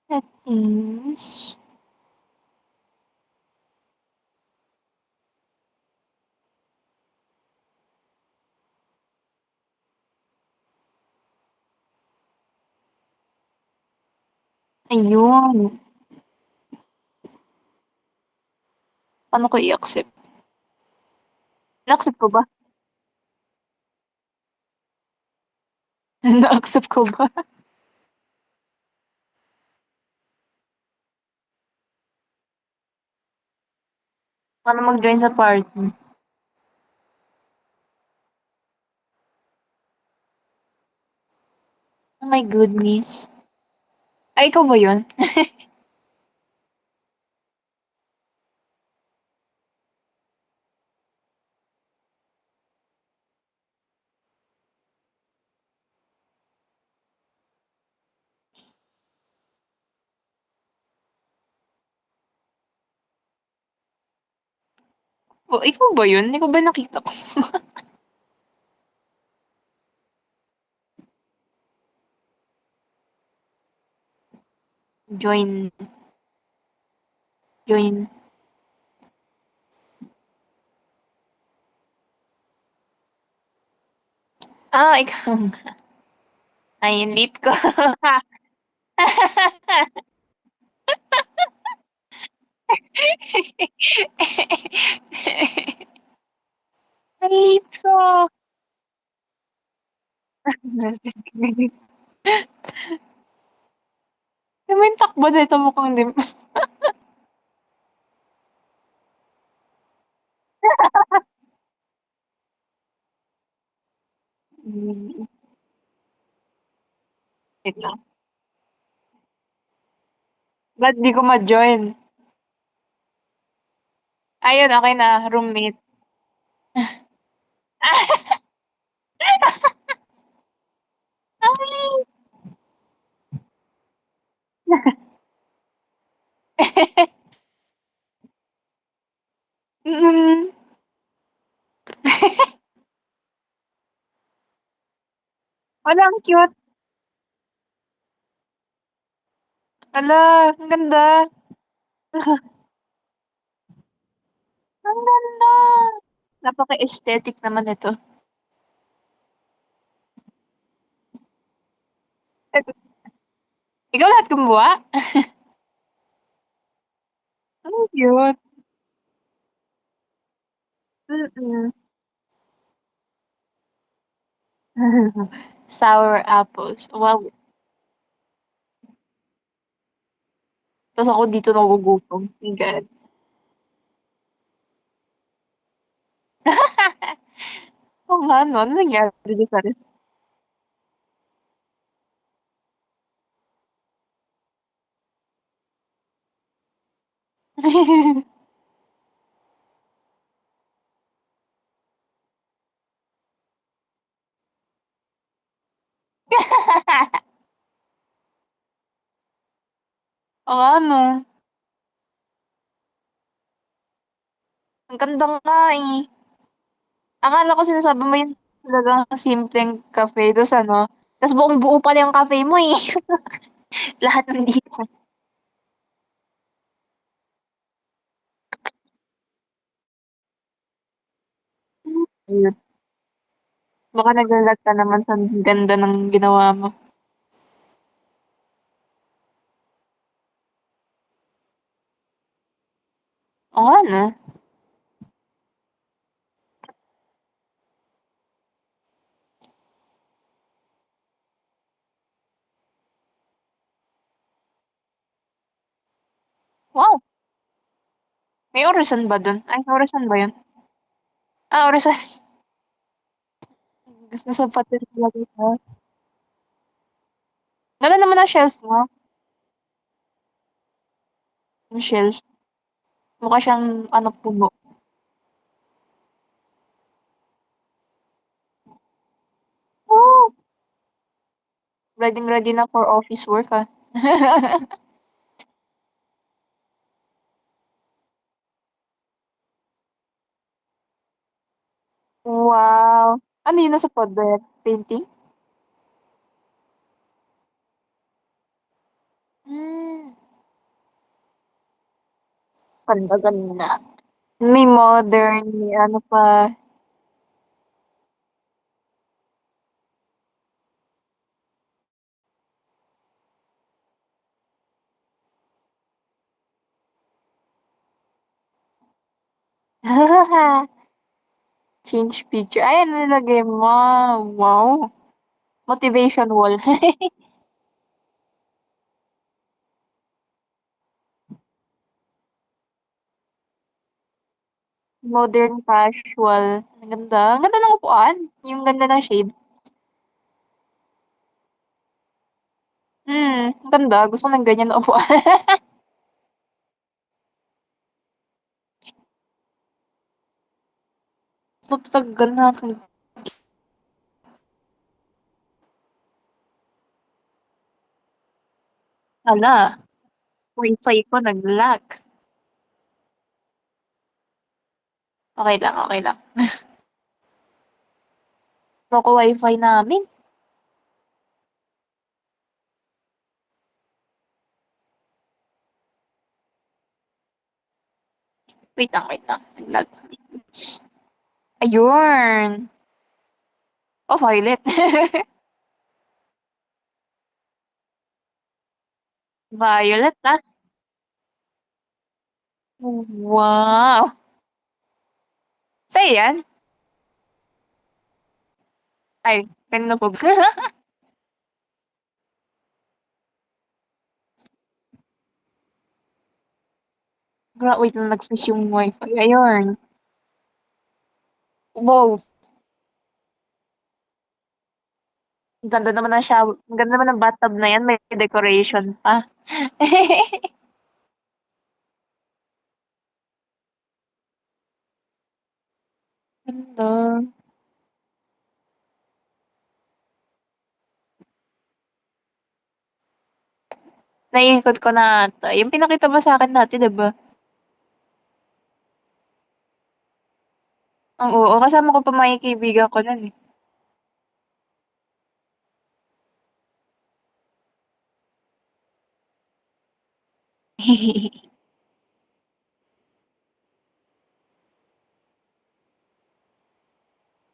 That is ayun. Paano ko i-accept? Na-accept ko ba? Na-accept ko ba? Paano mag-join sa party? Oh my goodness. Ay, ikaw ba yun? O, ikaw ba yun? Ikaw ba nakita ko? Join. Join. Ah, ikaw. Ay, late ko. Ang late ko. Sige. Ano yung takbo nito mukhang dim. Wait lang. Ba't di ko ma-join? Ayun, okay na. Roommate. Ay! Mm. Wala, ang cute. Hala, ang ganda. Ang ganda. Napaka-aesthetic naman ito. Ikaw lahat gumawa? Ang cute. Mm. Sour apples. Wow. Tapos ako dito nagugutom. My God. Oo nga, no? Ano nangyari doon sa rin? Oo nga, no? Ang ganda nga eh. Akala ko sinasabi mo yun talagang simpleng cafe. Tapos ano? Tapos buong buo pala yung cafe mo eh. Lahat nandito. Ayun. Baka naglalag ka naman sa ganda ng ginawa mo. Oo nga, no? Wow. May orasan ba dun? Ay, orasan ba yun? Ah, orasan. Nasa patir talaga siya. Ganda naman ang shelf mo. Yung shelf. Mukha siyang ano, puno. Oh, ready na for office work ah. Wow. Ano yun nasa pader? Painting? Ganda-ganda. May modern, may ano pa. Change picture. Ayan, nilagay mo. Wow. Motivation wall. Modern casual. Ang ganda. Ang ganda ng upuan. Yung ganda ng shade. Ang ganda. Gusto ko ng ganyan na upuan. Tatagal na. Hala. Wi-Fi ko nag-lag. Okay lang, okay lang. Loko Wi-Fi namin. Wait lang, wait lang. Nag-lag. Ayun. Oh, violet. Violet, ah. Wow. Sa'yo yan? Ay, kanino po ba? Wait lang, nag-freeze yung wifi. Ayun. Wow. Ang ganda naman ng shower. Ang ganda naman ng bathtub na yan. May decoration pa. Ganda. Naiikot ko na ata. Yung pinakita mo sa akin dati, diba? Ang oo, kasama ko pa mga kaibigan ko nun eh.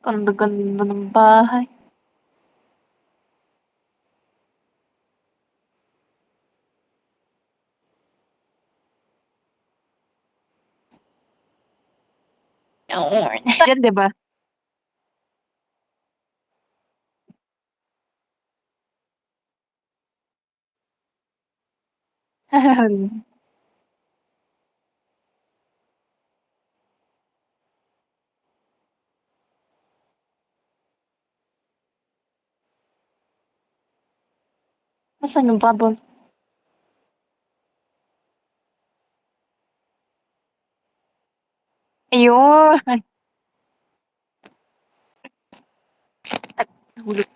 Ganda-ganda ng bahay. Oo. Diyan, diba? Nasaan yung bubble? Ayun. At nahulog.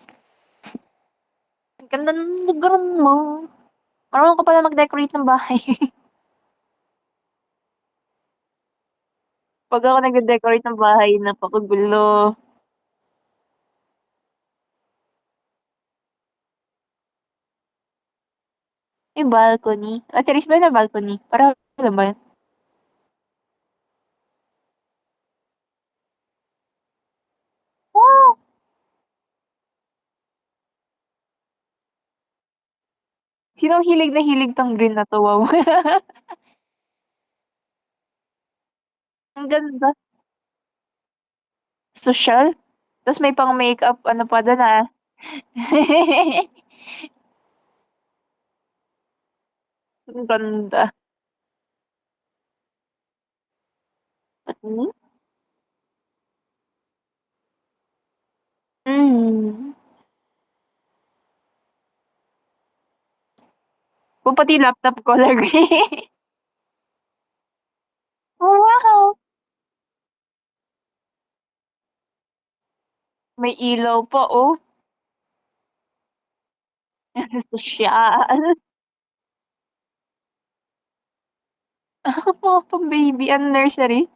Ang ganda ng lugar mo. Marunong ka pala mag-decorate ng bahay. Pag ako nag-decorate ng bahay, napakagulo. May balcony. Ah, terrace ba na balcony? Para alam ba yun? Wow! Sinong hilig na hilig tong green na to? Wow. Ang ganda. Social. Tapos may pang makeup, ano pa doon ah. Ang ganda. Hmm? Mm. Kung pati laptop color gray. Wow! May ilaw pa, oh. Social. Mga pang baby and nursery.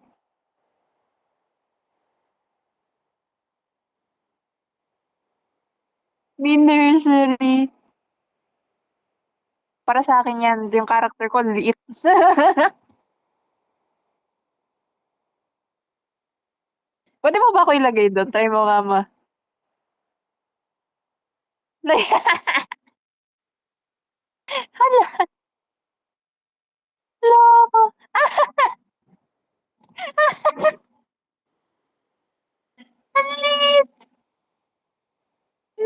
May nursery. Para sa akin yan, yung character ko, liit. Puwede mo ba ako ilagay dun? Try mo nga hala, loko. Ang liit,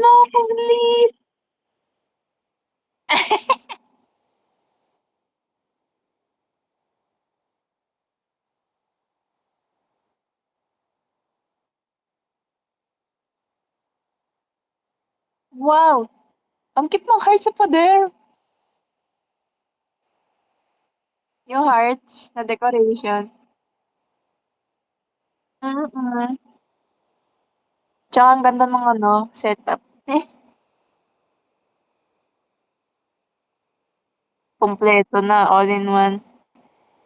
lokong liit. Wow, ang cute ng heart sa pader. Yung hearts na decoration. Mm. Tsaka ang ganda ng ano, setup. Eh, kumpleto na, all in one.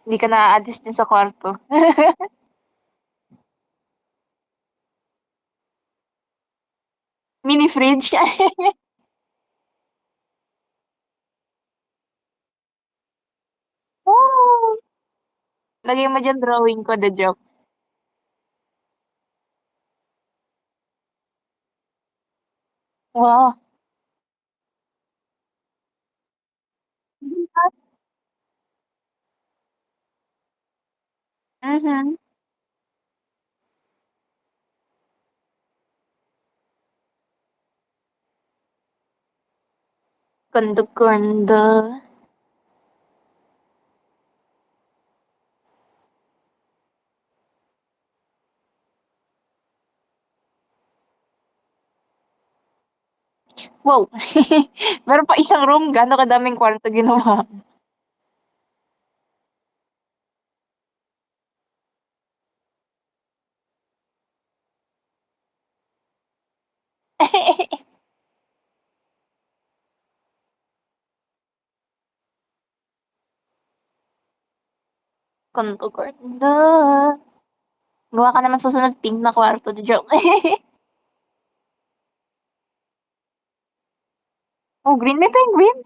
Hindi ka naa-adjust din sa kwarto. Mini fridge. Woo! Lagay mo diyan drawing ko, the joke. Wow. Mhm. Ganda-ganda. Wow! Meron pa isang room, gaano kadaming kwarto ginawa. Ganda-ganda. Gawa ka naman susunod pink na kwarto, the joke. Oh, green, may penguin?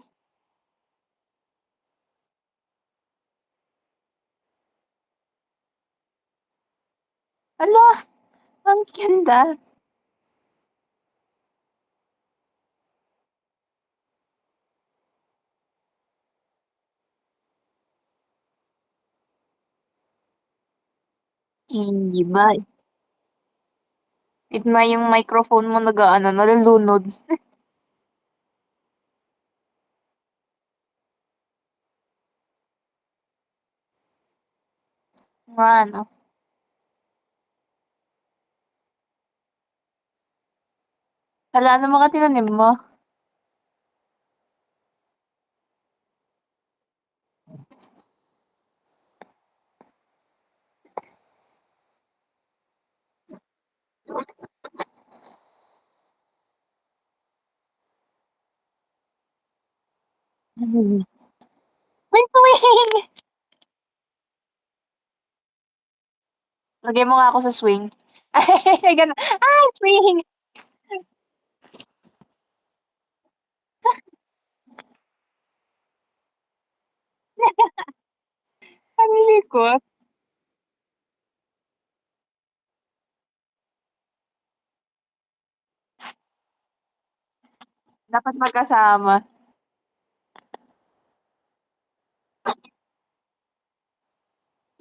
Hala, ang ganda. Ibay. It may yung microphone mo nag-aano, nalulunod. Nga, ano. Hala, ano mga tinanim mo? May swing! Lagay mo nga ako sa swing. Ay, gano'n. Ay, swing! Ang likot. Dapat magkasama.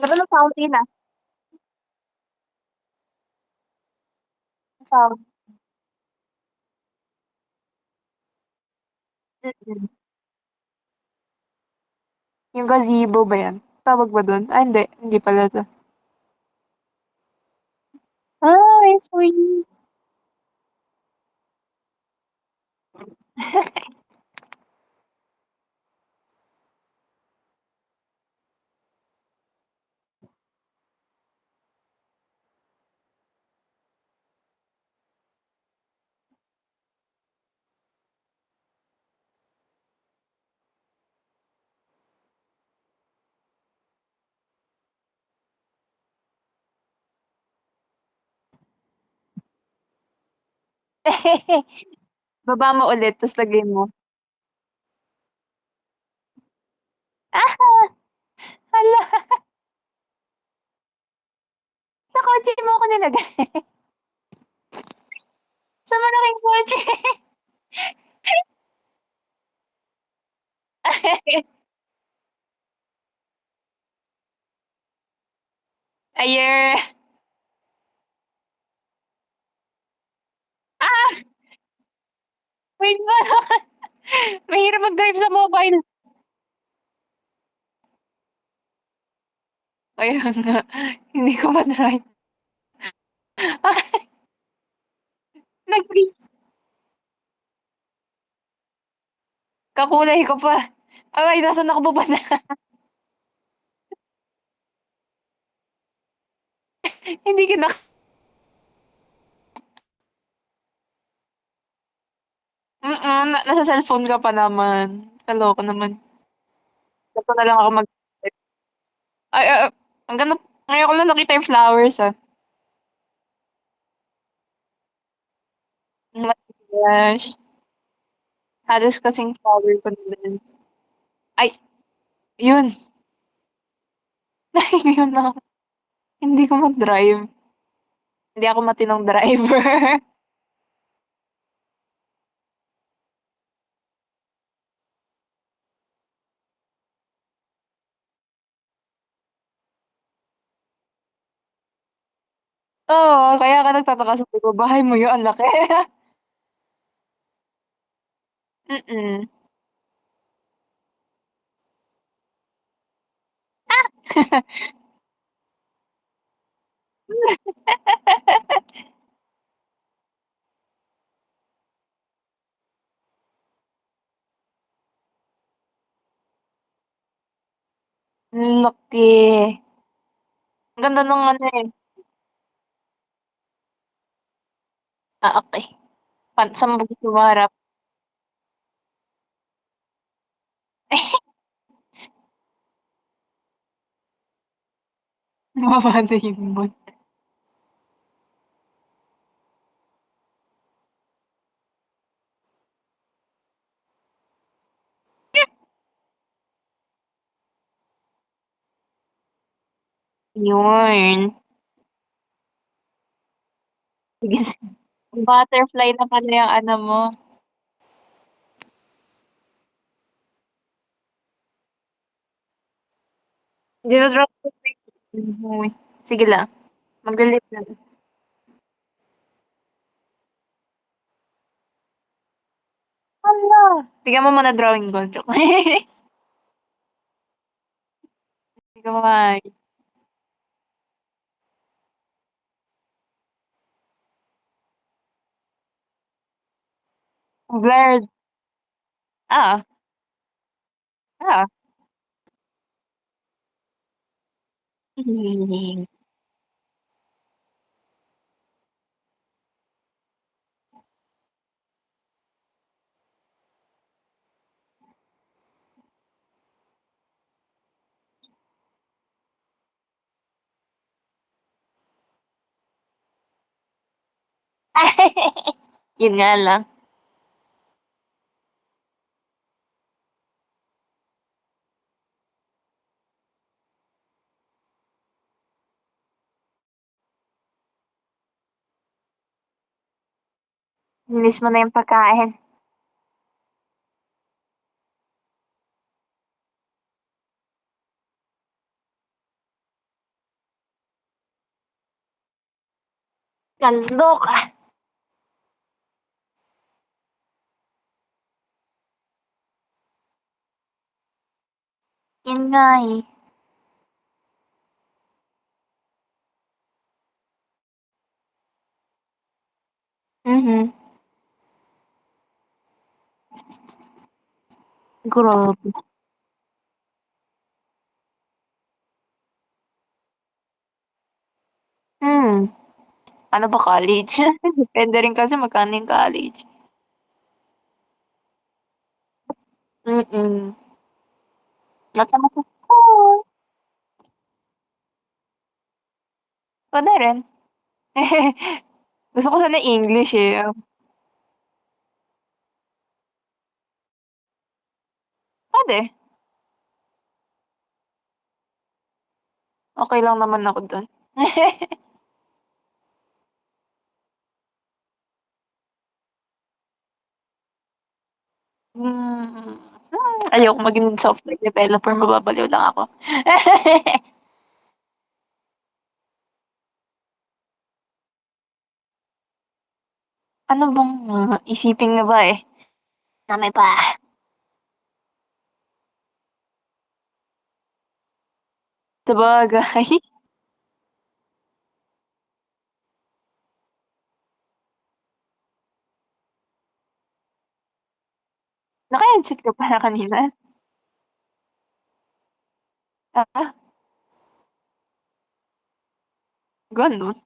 Ganda ng fountain, ah. Fountain. Mm. Yung gazebo ba yan? Tawag ba dun? Ah, hindi. Hindi pala 'to. Ay, sweet. Baba mo ulit tapos lagay mo. Ah, hala, sa kotse mo ako nilagay? Sa malaking kotse. Ayer. Ah! Wait ba? Mahirap mag-drive sa mobile. Kaya nga, hindi ko ma-drive. Nag-freeze. Kakulay ko pa. Ay, nasaan ako pupunta? Hindi kita nasa cellphone ka pa naman. Kaloka naman. Dapat na lang ako mag ay, ang ganda ngayon ko lang nakita yung flowers, ah. Oh my gosh. Halos kasing flower ko na din. Ay, yun. Yun lang. Hindi ko mag-drive. Hindi ako matinong driver. Oo, kaya ka nagtataka sabi ko, bahay mo yun, ang laki. Mm. Laki. Ang ganda nung ano eh. Okay. Saan mo gusto humarap? Mababa yung mood. Yun. Sige, sige. Butterfly na pala yung ano mo. Dinodrop ko pa yung sige lang. Magli-lift na. Hala! Tignan mo muna drawing ko. Joke. Hindi ko maayos. Blurred. Ah, ah. Yun nga lang. Miss mo na yung pagkain. Kaloka. Yun nga eh. Mhm. Grabe. Hmm. Ano ba college? Depende rin kasi magkano yung college. Mm. Nasama sa school. Puwede rin. Gusto ko sana English, eh. Puwede, okey lang naman ako dun. Ayoko maging software developer, mababaliw lang ako. Ano bang, isipin nga ba, eh, dami pa. Sabagay. Naka-headset ka pala kanina? Ah, gano'n?